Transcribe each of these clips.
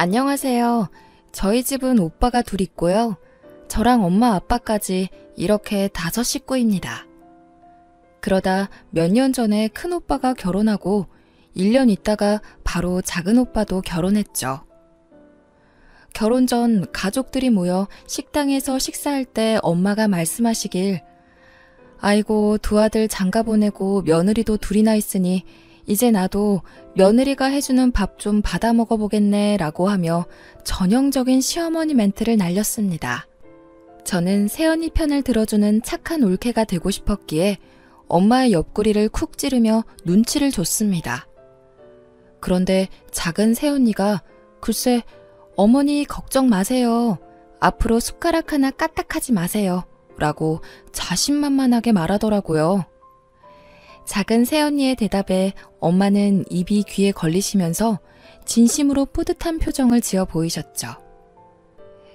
안녕하세요. 저희 집은 오빠가 둘 있고요. 저랑 엄마 아빠까지 이렇게 5 식구입니다. 그러다 몇 년 전에 큰 오빠가 결혼하고 1년 있다가 바로 작은 오빠도 결혼했죠. 결혼 전 가족들이 모여 식당에서 식사할 때 엄마가 말씀하시길 아이고 두 아들 장가 보내고 며느리도 둘이나 있으니 이제 나도 며느리가 해주는 밥 좀 받아 먹어보겠네 라고 하며 전형적인 시어머니 멘트를 날렸습니다. 저는 새언니 편을 들어주는 착한 올케가 되고 싶었기에 엄마의 옆구리를 쿡 찌르며 눈치를 줬습니다. 그런데 작은 새언니가 글쎄 어머니 걱정 마세요. 앞으로 숟가락 하나 까딱하지 마세요. 라고 자신만만하게 말하더라고요. 작은 새언니의 대답에 엄마는 입이 귀에 걸리시면서 진심으로 뿌듯한 표정을 지어 보이셨죠.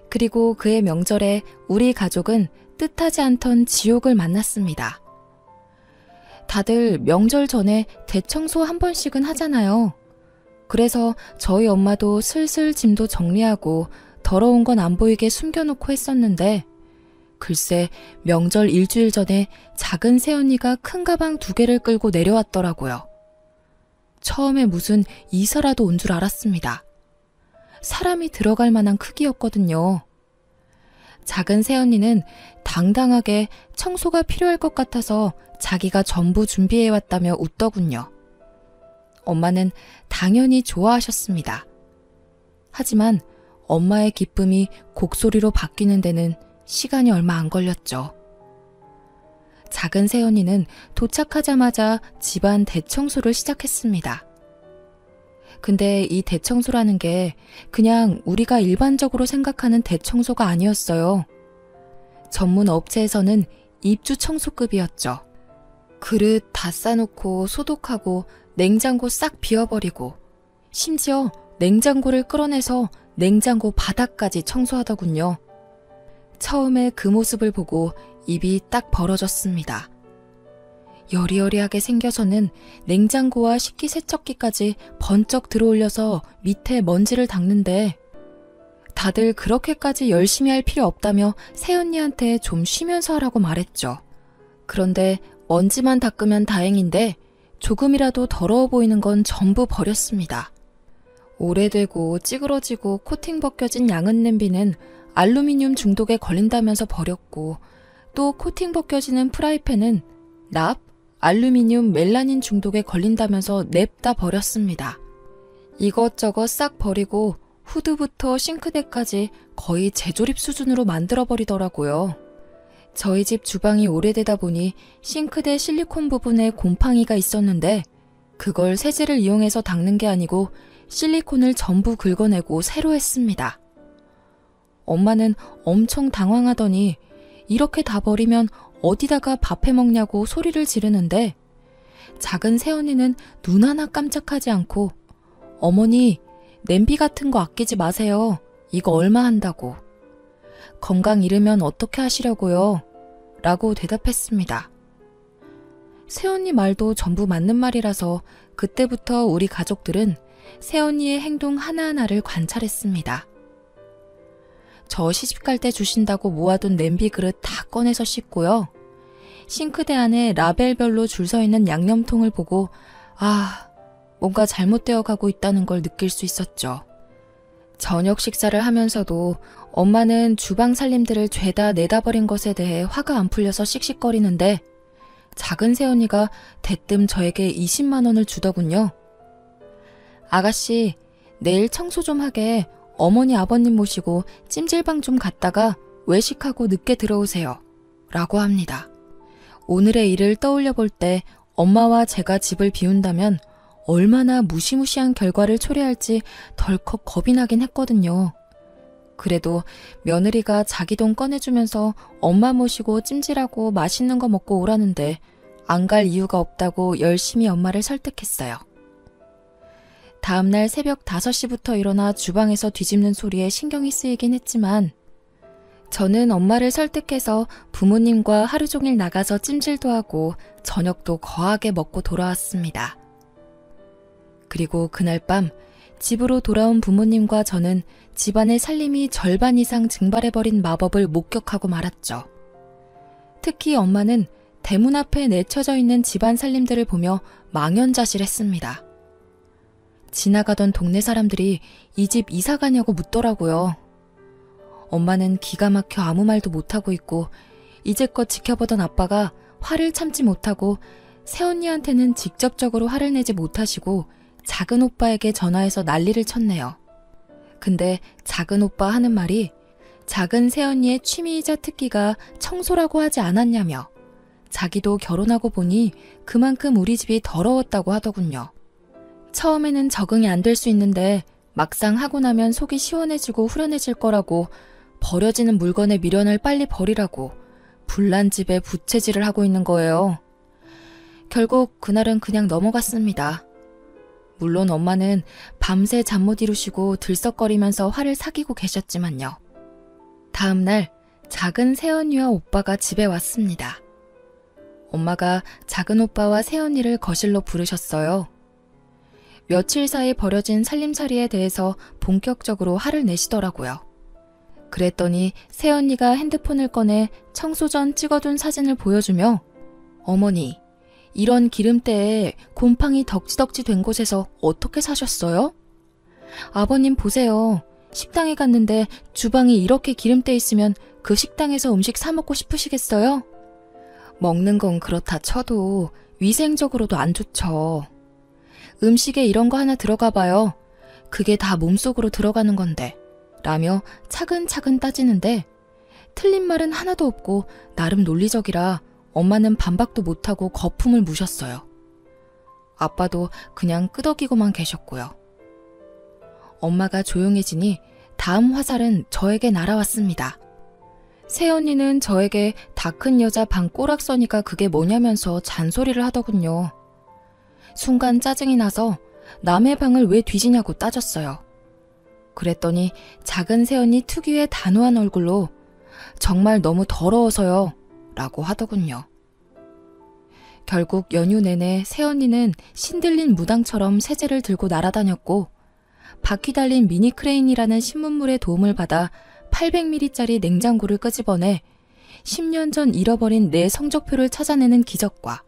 그리고 그해 명절에 우리 가족은 뜻하지 않던 지옥을 만났습니다. 다들 명절 전에 대청소 한 번씩은 하잖아요. 그래서 저희 엄마도 슬슬 짐도 정리하고 더러운 건 안 보이게 숨겨놓고 했었는데 글쎄 명절 일주일 전에 작은 새언니가 큰 가방 2개를 끌고 내려왔더라고요. 처음에 무슨 이사라도 온 줄 알았습니다. 사람이 들어갈 만한 크기였거든요. 작은 새언니는 당당하게 청소가 필요할 것 같아서 자기가 전부 준비해왔다며 웃더군요. 엄마는 당연히 좋아하셨습니다. 하지만 엄마의 기쁨이 곡소리로 바뀌는 데는 시간이 얼마 안 걸렸죠. 작은 새언니는 도착하자마자 집안 대청소를 시작했습니다. 근데 이 대청소라는 게 그냥 우리가 일반적으로 생각하는 대청소가 아니었어요. 전문 업체에서는 입주 청소급이었죠. 그릇 다 싸놓고 소독하고 냉장고 싹 비워버리고 심지어 냉장고를 끌어내서 냉장고 바닥까지 청소하더군요. 처음에 그 모습을 보고 입이 딱 벌어졌습니다. 여리여리하게 생겨서는 냉장고와 식기세척기까지 번쩍 들어올려서 밑에 먼지를 닦는데 다들 그렇게까지 열심히 할 필요 없다며 새언니한테 좀 쉬면서 하라고 말했죠. 그런데 먼지만 닦으면 다행인데 조금이라도 더러워 보이는 건 전부 버렸습니다. 오래되고 찌그러지고 코팅 벗겨진 양은 냄비는 알루미늄 중독에 걸린다면서 버렸고 또 코팅 벗겨지는 프라이팬은 납, 알루미늄, 멜라닌 중독에 걸린다면서 냅다 버렸습니다. 이것저것 싹 버리고 후드부터 싱크대까지 거의 재조립 수준으로 만들어버리더라고요. 저희 집 주방이 오래되다 보니 싱크대 실리콘 부분에 곰팡이가 있었는데 그걸 세제를 이용해서 닦는 게 아니고 실리콘을 전부 긁어내고 새로 했습니다. 엄마는 엄청 당황하더니 이렇게 다 버리면 어디다가 밥 해먹냐고 소리를 지르는데 작은 새언니는 눈 하나 깜짝하지 않고 어머니 냄비 같은 거 아끼지 마세요. 이거 얼마 한다고. 건강 잃으면 어떻게 하시려고요? 라고 대답했습니다. 새언니 말도 전부 맞는 말이라서 그때부터 우리 가족들은 새언니의 행동 하나하나를 관찰했습니다. 저 시집갈 때 주신다고 모아둔 냄비 그릇 다 꺼내서 씻고요. 싱크대 안에 라벨별로 줄 서 있는 양념통을 보고 뭔가 잘못되어 가고 있다는 걸 느낄 수 있었죠. 저녁 식사를 하면서도 엄마는 주방 살림들을 죄다 내다 버린 것에 대해 화가 안 풀려서 씩씩거리는데 작은 새언니가 대뜸 저에게 20만 원을 주더군요. 아가씨, 내일 청소 좀 하게 어머니 아버님 모시고 찜질방 좀 갔다가 외식하고 늦게 들어오세요. 라고 합니다. 오늘의 일을 떠올려 볼 때 엄마와 제가 집을 비운다면 얼마나 무시무시한 결과를 초래할지 덜컥 겁이 나긴 했거든요. 그래도 며느리가 자기 돈 꺼내주면서 엄마 모시고 찜질하고 맛있는 거 먹고 오라는데 안 갈 이유가 없다고 열심히 엄마를 설득했어요. 다음날 새벽 5시부터 일어나 주방에서 뒤집는 소리에 신경이 쓰이긴 했지만 저는 엄마를 설득해서 부모님과 하루 종일 나가서 찜질도 하고 저녁도 거하게 먹고 돌아왔습니다. 그리고 그날 밤 집으로 돌아온 부모님과 저는 집안의 살림이 절반 이상 증발해버린 마법을 목격하고 말았죠. 특히 엄마는 대문 앞에 내쳐져 있는 집안 살림들을 보며 망연자실했습니다. 지나가던 동네 사람들이 이 집 이사 가냐고 묻더라고요. 엄마는 기가 막혀 아무 말도 못하고 있고 이제껏 지켜보던 아빠가 화를 참지 못하고 새언니한테는 직접적으로 화를 내지 못하시고 작은 오빠에게 전화해서 난리를 쳤네요. 근데 작은 오빠 하는 말이 작은 새언니의 취미이자 특기가 청소라고 하지 않았냐며 자기도 결혼하고 보니 그만큼 우리 집이 더러웠다고 하더군요. 처음에는 적응이 안 될 수 있는데 막상 하고 나면 속이 시원해지고 후련해질 거라고 버려지는 물건의 미련을 빨리 버리라고 불난 집에 부채질을 하고 있는 거예요. 결국 그날은 그냥 넘어갔습니다. 물론 엄마는 밤새 잠 못 이루시고 들썩거리면서 화를 사귀고 계셨지만요. 다음 날 작은 새언니와 오빠가 집에 왔습니다. 엄마가 작은 오빠와 새언니를 거실로 부르셨어요. 며칠 사이 벌어진 살림살이에 대해서 본격적으로 화를 내시더라고요. 그랬더니 새언니가 핸드폰을 꺼내 청소 전 찍어둔 사진을 보여주며 어머니, 이런 기름때에 곰팡이 덕지덕지 된 곳에서 어떻게 사셨어요? 아버님 보세요. 식당에 갔는데 주방이 이렇게 기름때 있으면 그 식당에서 음식 사 먹고 싶으시겠어요? 먹는 건 그렇다 쳐도 위생적으로도 안 좋죠. 음식에 이런 거 하나 들어가 봐요. 그게 다 몸속으로 들어가는 건데 라며 차근차근 따지는데 틀린 말은 하나도 없고 나름 논리적이라 엄마는 반박도 못하고 거품을 무셨어요. 아빠도 그냥 끄덕이고만 계셨고요. 엄마가 조용해지니 다음 화살은 저에게 날아왔습니다. 새언니는 저에게 다 큰 여자 방 꼬락서니가 그게 뭐냐면서 잔소리를 하더군요. 순간 짜증이 나서 남의 방을 왜 뒤지냐고 따졌어요. 그랬더니 작은 새언니 특유의 단호한 얼굴로 정말 너무 더러워서요 라고 하더군요. 결국 연휴 내내 새언니는 신들린 무당처럼 세제를 들고 날아다녔고 바퀴 달린 미니 크레인이라는 신문물의 도움을 받아 800ml짜리 냉장고를 끄집어내 10년 전 잃어버린 내 성적표를 찾아내는 기적과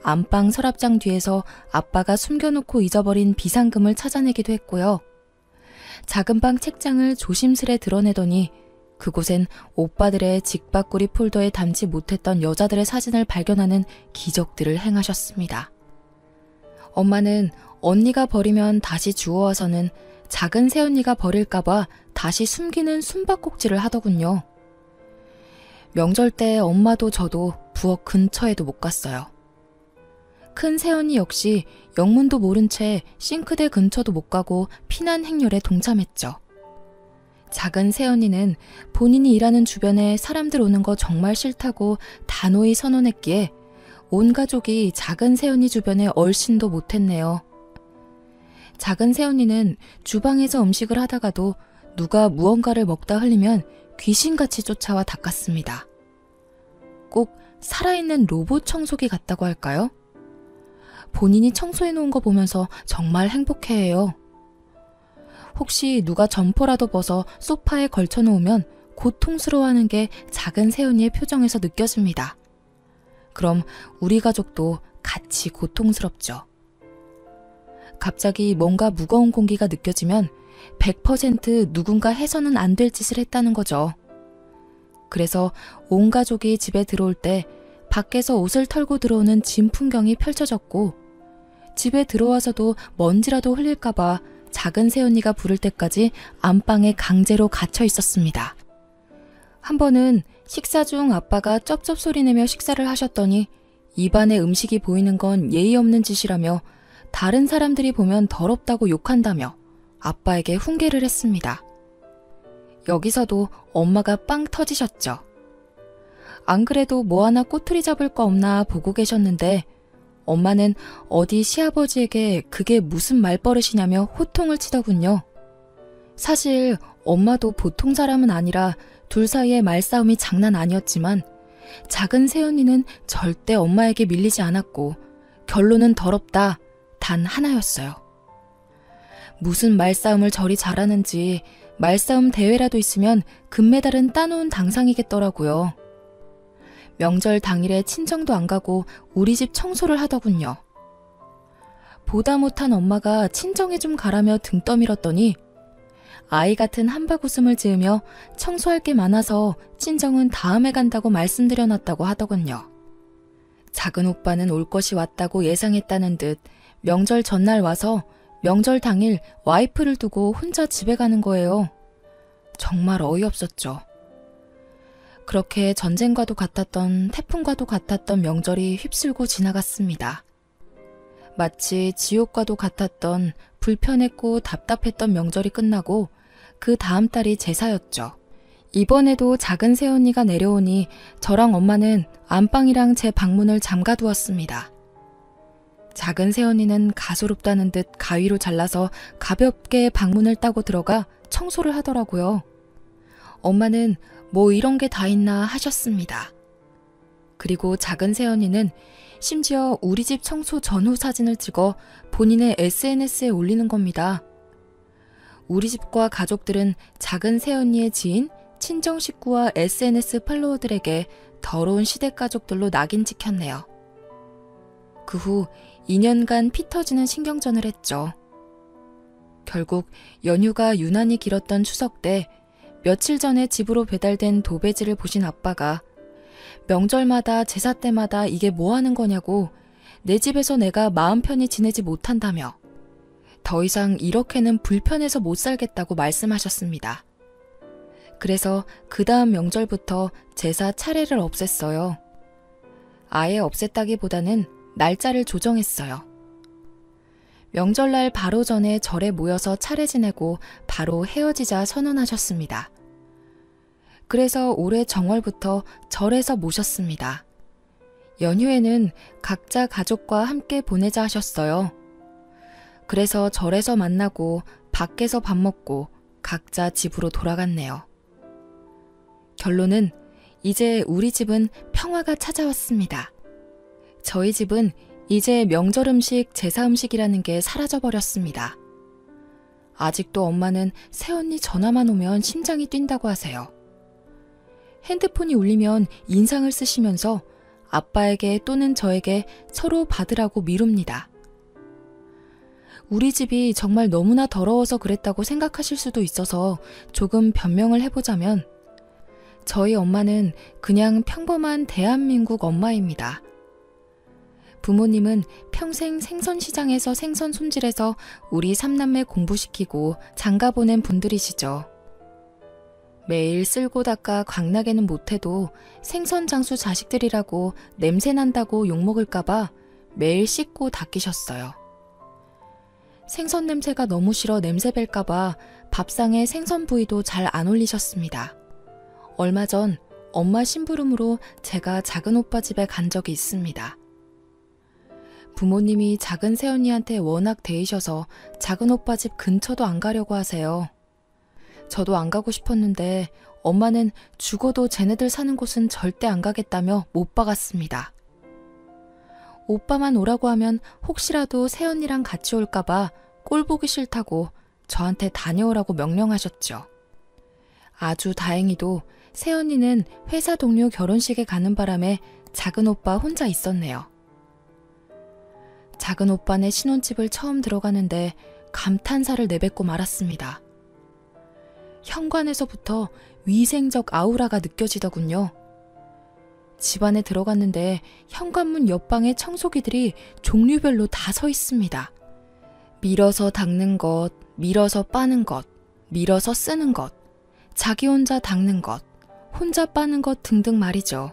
안방 서랍장 뒤에서 아빠가 숨겨놓고 잊어버린 비상금을 찾아내기도 했고요. 작은 방 책장을 조심스레 드러내더니 그곳엔 오빠들의 직바꾸리 폴더에 담지 못했던 여자들의 사진을 발견하는 기적들을 행하셨습니다. 엄마는 언니가 버리면 다시 주워와서는 작은 새언니가 버릴까봐 다시 숨기는 숨바꼭질을 하더군요. 명절 때 엄마도 저도 부엌 근처에도 못 갔어요. 큰 새언니 역시 영문도 모른 채 싱크대 근처도 못 가고 피난 행렬에 동참했죠. 작은 새언니는 본인이 일하는 주변에 사람들 오는 거 정말 싫다고 단호히 선언했기에 온 가족이 작은 새언니 주변에 얼씬도 못했네요. 작은 새언니는 주방에서 음식을 하다가도 누가 무언가를 먹다 흘리면 귀신같이 쫓아와 닦았습니다. 꼭 살아있는 로봇 청소기 같다고 할까요? 본인이 청소해놓은 거 보면서 정말 행복해해요. 혹시 누가 점퍼라도 벗어 소파에 걸쳐놓으면 고통스러워하는 게 작은 새언니의 표정에서 느껴집니다. 그럼 우리 가족도 같이 고통스럽죠. 갑자기 뭔가 무거운 공기가 느껴지면 100% 누군가 해서는 안 될 짓을 했다는 거죠. 그래서 온 가족이 집에 들어올 때 밖에서 옷을 털고 들어오는 진 풍경이 펼쳐졌고 집에 들어와서도 먼지라도 흘릴까봐 작은 새언니가 부를 때까지 안방에 강제로 갇혀 있었습니다. 한 번은 식사 중 아빠가 쩝쩝 소리 내며 식사를 하셨더니 입안에 음식이 보이는 건 예의 없는 짓이라며 다른 사람들이 보면 더럽다고 욕한다며 아빠에게 훈계를 했습니다. 여기서도 엄마가 빵 터지셨죠. 안 그래도 뭐 하나 꼬투리 잡을 거 없나 보고 계셨는데 엄마는 어디 시아버지에게 그게 무슨 말버릇이냐며 호통을 치더군요. 사실 엄마도 보통 사람은 아니라 둘 사이의 말싸움이 장난 아니었지만 작은 새언니는 절대 엄마에게 밀리지 않았고 결론은 더럽다 단 하나였어요. 무슨 말싸움을 저리 잘하는지 말싸움 대회라도 있으면 금메달은 따놓은 당상이겠더라고요. 명절 당일에 친정도 안 가고 우리 집 청소를 하더군요. 보다 못한 엄마가 친정에 좀 가라며 등 떠밀었더니 아이 같은 한박 웃음을 지으며 청소할 게 많아서 친정은 다음에 간다고 말씀드려놨다고 하더군요. 작은 오빠는 올 것이 왔다고 예상했다는 듯 명절 전날 와서 명절 당일 와이프를 두고 혼자 집에 가는 거예요. 정말 어이없었죠. 그렇게 전쟁과도 같았던 태풍과도 같았던 명절이 휩쓸고 지나갔습니다. 마치 지옥과도 같았던 불편했고 답답했던 명절이 끝나고 그 다음 달이 제사였죠. 이번에도 작은 새언니가 내려오니 저랑 엄마는 안방이랑 제 방문을 잠가두었습니다. 작은 새언니는 가소롭다는 듯 가위로 잘라서 가볍게 방문을 따고 들어가 청소를 하더라고요. 엄마는 뭐 이런 게 다 있나 하셨습니다. 그리고 작은 새언니는 심지어 우리 집 청소 전후 사진을 찍어 본인의 SNS에 올리는 겁니다. 우리 집과 가족들은 작은 새언니의 지인, 친정 식구와 SNS 팔로워들에게 더러운 시댁가족들로 낙인 찍혔네요. 그 후 2년간 피 터지는 신경전을 했죠. 결국 연휴가 유난히 길었던 추석 때 며칠 전에 집으로 배달된 도배지를 보신 아빠가 명절마다 제사 때마다 이게 뭐 하는 거냐고 내 집에서 내가 마음 편히 지내지 못한다며 더 이상 이렇게는 불편해서 못 살겠다고 말씀하셨습니다. 그래서 그 다음 명절부터 제사 차례를 없앴어요. 아예 없앴다기보다는 날짜를 조정했어요. 명절날 바로 전에 절에 모여서 차례 지내고 바로 헤어지자 선언하셨습니다. 그래서 올해 정월부터 절에서 모셨습니다. 연휴에는 각자 가족과 함께 보내자 하셨어요. 그래서 절에서 만나고 밖에서 밥 먹고 각자 집으로 돌아갔네요. 결론은 이제 우리 집은 평화가 찾아왔습니다. 저희 집은 이제 명절 음식, 제사 음식이라는 게 사라져버렸습니다. 아직도 엄마는 새언니 전화만 오면 심장이 뛴다고 하세요. 핸드폰이 울리면 인상을 쓰시면서 아빠에게 또는 저에게 서로 받으라고 미룹니다. 우리 집이 정말 너무나 더러워서 그랬다고 생각하실 수도 있어서 조금 변명을 해보자면 저희 엄마는 그냥 평범한 대한민국 엄마입니다. 부모님은 평생 생선시장에서 생선 손질해서 우리 삼남매 공부시키고 장가 보낸 분들이시죠. 매일 쓸고 닦아 광나게는 못해도 생선 장수 자식들이라고 냄새난다고 욕먹을까봐 매일 씻고 닦이셨어요. 생선 냄새가 너무 싫어 냄새 뺄까봐 밥상에 생선 부위도 잘 안 올리셨습니다. 얼마 전 엄마 심부름으로 제가 작은 오빠 집에 간 적이 있습니다. 부모님이 작은 새언니한테 워낙 대이셔서 작은 오빠 집 근처도 안 가려고 하세요. 저도 안 가고 싶었는데 엄마는 죽어도 쟤네들 사는 곳은 절대 안 가겠다며 못 박았습니다. 오빠만 오라고 하면 혹시라도 새언니랑 같이 올까봐 꼴 보기 싫다고 저한테 다녀오라고 명령하셨죠. 아주 다행히도 새언니는 회사 동료 결혼식에 가는 바람에 작은 오빠 혼자 있었네요. 작은 오빠네 신혼집을 처음 들어가는데 감탄사를 내뱉고 말았습니다. 현관에서부터 위생적 아우라가 느껴지더군요. 집안에 들어갔는데 현관문 옆방에 청소기들이 종류별로 다 서 있습니다. 밀어서 닦는 것, 밀어서 빠는 것, 밀어서 쓰는 것, 자기 혼자 닦는 것, 혼자 빠는 것 등등 말이죠.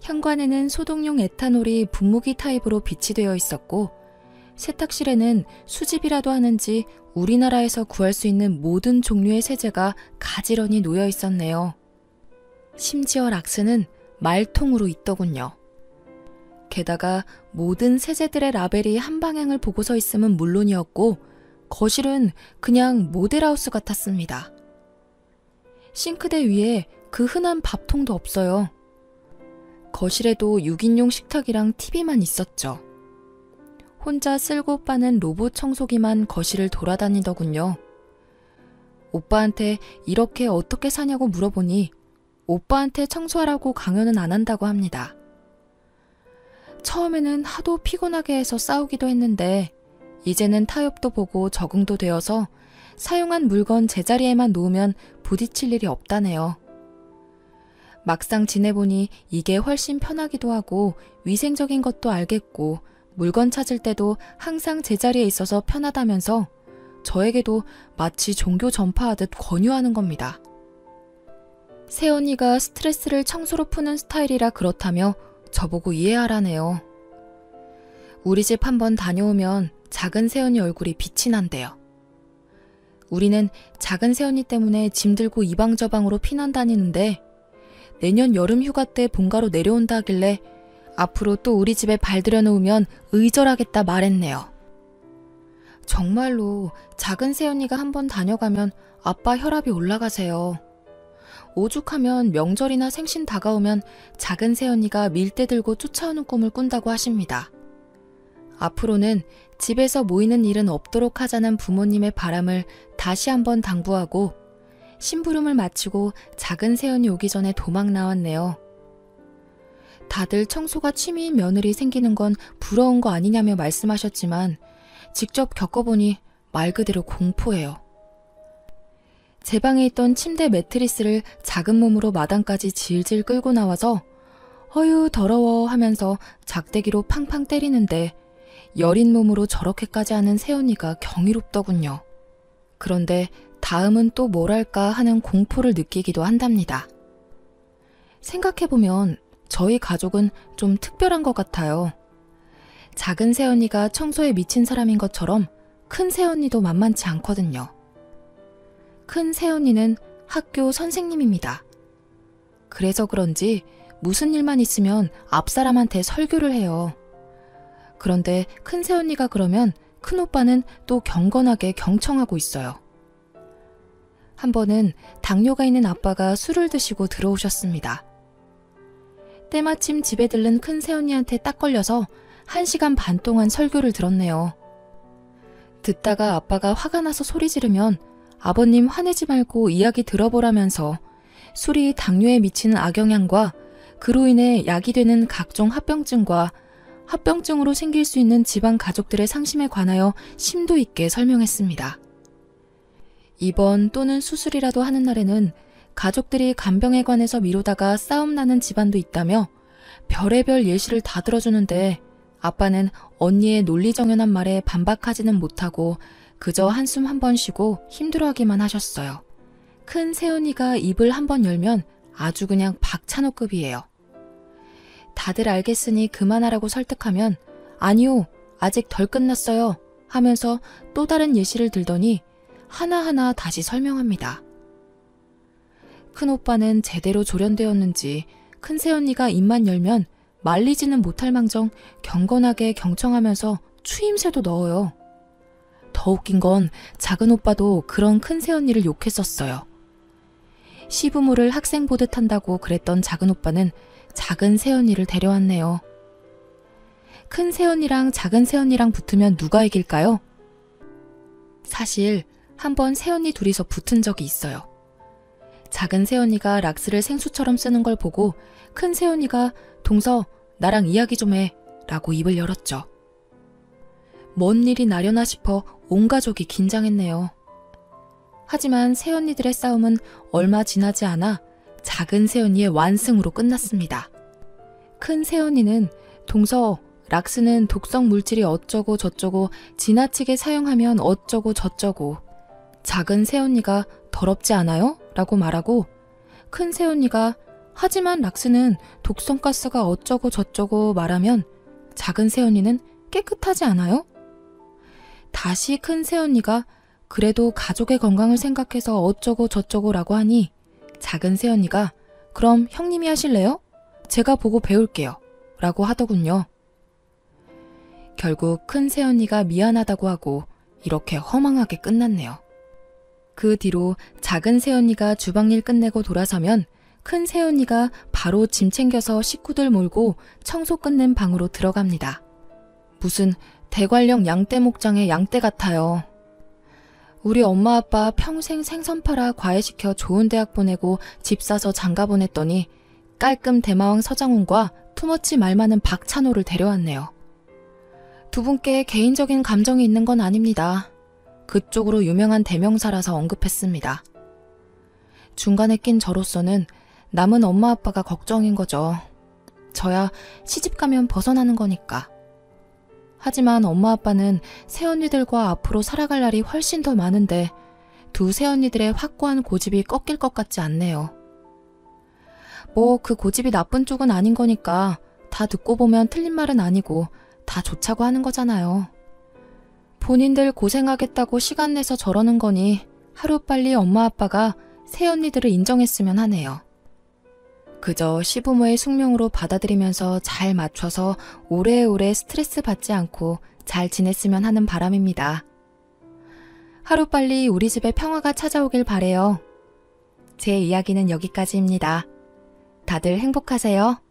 현관에는 소독용 에탄올이 분무기 타입으로 비치되어 있었고 세탁실에는 수집이라도 하는지 우리나라에서 구할 수 있는 모든 종류의 세제가 가지런히 놓여 있었네요. 심지어 락스는 말통으로 있더군요. 게다가 모든 세제들의 라벨이 한 방향을 보고 서 있음은 물론이었고 거실은 그냥 모델하우스 같았습니다. 싱크대 위에 그 흔한 밥통도 없어요. 거실에도 6인용 식탁이랑 TV만 있었죠. 혼자 쓸고 빠는 로봇 청소기만 거실을 돌아다니더군요. 오빠한테 이렇게 어떻게 사냐고 물어보니 오빠한테 청소하라고 강요는 안 한다고 합니다. 처음에는 하도 피곤하게 해서 싸우기도 했는데 이제는 타협도 보고 적응도 되어서 사용한 물건 제자리에만 놓으면 부딪힐 일이 없다네요. 막상 지내보니 이게 훨씬 편하기도 하고 위생적인 것도 알겠고 물건 찾을 때도 항상 제자리에 있어서 편하다면서 저에게도 마치 종교 전파하듯 권유하는 겁니다. 새언니가 스트레스를 청소로 푸는 스타일이라 그렇다며 저보고 이해하라네요. 우리 집 한번 다녀오면 작은 새언니 얼굴이 빛이 난대요. 우리는 작은 새언니 때문에 짐 들고 이방저방으로 피난 다니는데 내년 여름 휴가 때 본가로 내려온다 하길래 앞으로 또 우리 집에 발 들여놓으면 의절하겠다 말했네요. 정말로 작은 새언니가 한번 다녀가면 아빠 혈압이 올라가세요. 오죽하면 명절이나 생신 다가오면 작은 새언니가 밀대 들고 쫓아오는 꿈을 꾼다고 하십니다. 앞으로는 집에서 모이는 일은 없도록 하자는 부모님의 바람을 다시 한번 당부하고 심부름을 마치고 작은 새언니 오기 전에 도망 나왔네요. 다들 청소가 취미인 며느리 생기는 건 부러운 거 아니냐며 말씀하셨지만 직접 겪어보니 말 그대로 공포예요. 제 방에 있던 침대 매트리스를 작은 몸으로 마당까지 질질 끌고 나와서 어휴 더러워 하면서 작대기로 팡팡 때리는데 여린 몸으로 저렇게까지 하는 새언니가 경이롭더군요. 그런데 다음은 또 뭘 할까 하는 공포를 느끼기도 한답니다. 생각해보면 저희 가족은 좀 특별한 것 같아요. 작은 새언니가 청소에 미친 사람인 것처럼 큰 새언니도 만만치 않거든요. 큰 새언니는 학교 선생님입니다. 그래서 그런지 무슨 일만 있으면 앞사람한테 설교를 해요. 그런데 큰 새언니가 그러면 큰오빠는 또 경건하게 경청하고 있어요. 한 번은 당뇨가 있는 아빠가 술을 드시고 들어오셨습니다. 때마침 집에 들른 큰 새언니한테 딱 걸려서 1시간 반 동안 설교를 들었네요. 듣다가 아빠가 화가 나서 소리 지르면 아버님 화내지 말고 이야기 들어보라면서 술이 당뇨에 미치는 악영향과 그로 인해 약이 되는 각종 합병증과 합병증으로 생길 수 있는 집안 가족들의 상심에 관하여 심도 있게 설명했습니다. 입원 또는 수술이라도 하는 날에는 가족들이 간병에 관해서 미루다가 싸움 나는 집안도 있다며 별의별 예시를 다 들어주는데 아빠는 언니의 논리정연한 말에 반박하지는 못하고 그저 한숨 한 번 쉬고 힘들어하기만 하셨어요. 큰 새언니가 입을 한 번 열면 아주 그냥 박찬호급이에요. 다들 알겠으니 그만하라고 설득하면 아니요, 아직 덜 끝났어요 하면서 또 다른 예시를 들더니 하나하나 다시 설명합니다. 큰오빠는 제대로 조련되었는지 큰 새언니가 입만 열면 말리지는 못할 망정 경건하게 경청하면서 추임새도 넣어요. 더 웃긴 건 작은 오빠도 그런 큰 새언니를 욕했었어요. 시부모를 학생 보듯 한다고 그랬던 작은 오빠는 작은 새언니를 데려왔네요. 큰 새언니랑 작은 새언니랑 붙으면 누가 이길까요? 사실 한번 새언니 둘이서 붙은 적이 있어요. 작은 새언니가 락스를 생수처럼 쓰는 걸 보고 큰 새언니가 동서 나랑 이야기 좀 해 라고 입을 열었죠. 뭔 일이 나려나 싶어 온 가족이 긴장했네요. 하지만 새언니들의 싸움은 얼마 지나지 않아 작은 새언니의 완승으로 끝났습니다. 큰 새언니는 동서 락스는 독성 물질이 어쩌고 저쩌고 지나치게 사용하면 어쩌고 저쩌고 작은 새언니가 더럽지 않아요? 라고 말하고 큰 새언니가 하지만 락스는 독성가스가 어쩌고 저쩌고 말하면 작은 새언니는 깨끗하지 않아요? 다시 큰 새언니가 그래도 가족의 건강을 생각해서 어쩌고 저쩌고 라고 하니 작은 새언니가 그럼 형님이 하실래요? 제가 보고 배울게요 라고 하더군요. 결국 큰 새언니가 미안하다고 하고 이렇게 허망하게 끝났네요. 그 뒤로 작은 새언니가 주방일 끝내고 돌아서면 큰 새언니가 바로 짐 챙겨서 식구들 몰고 청소 끝낸 방으로 들어갑니다. 무슨 대관령 양떼 목장의 양떼 같아요. 우리 엄마 아빠 평생 생선 팔아 과외시켜 좋은 대학 보내고 집 사서 장가 보냈더니 깔끔 대마왕 서장훈과 투머치 말 많은 박찬호를 데려왔네요. 두 분께 개인적인 감정이 있는 건 아닙니다. 그쪽으로 유명한 대명사라서 언급했습니다. 중간에 낀 저로서는 남은 엄마 아빠가 걱정인 거죠. 저야 시집 가면 벗어나는 거니까. 하지만 엄마 아빠는 새언니들과 앞으로 살아갈 날이 훨씬 더 많은데 두 새언니들의 확고한 고집이 꺾일 것 같지 않네요. 뭐 그 고집이 나쁜 쪽은 아닌 거니까 다 듣고 보면 틀린 말은 아니고 다 좋자고 하는 거잖아요. 본인들 고생하겠다고 시간 내서 저러는 거니 하루빨리 엄마 아빠가 새언니들을 인정했으면 하네요. 그저 시부모의 숙명으로 받아들이면서 잘 맞춰서 오래오래 스트레스 받지 않고 잘 지냈으면 하는 바람입니다. 하루빨리 우리 집에 평화가 찾아오길 바래요. 제 이야기는 여기까지입니다. 다들 행복하세요.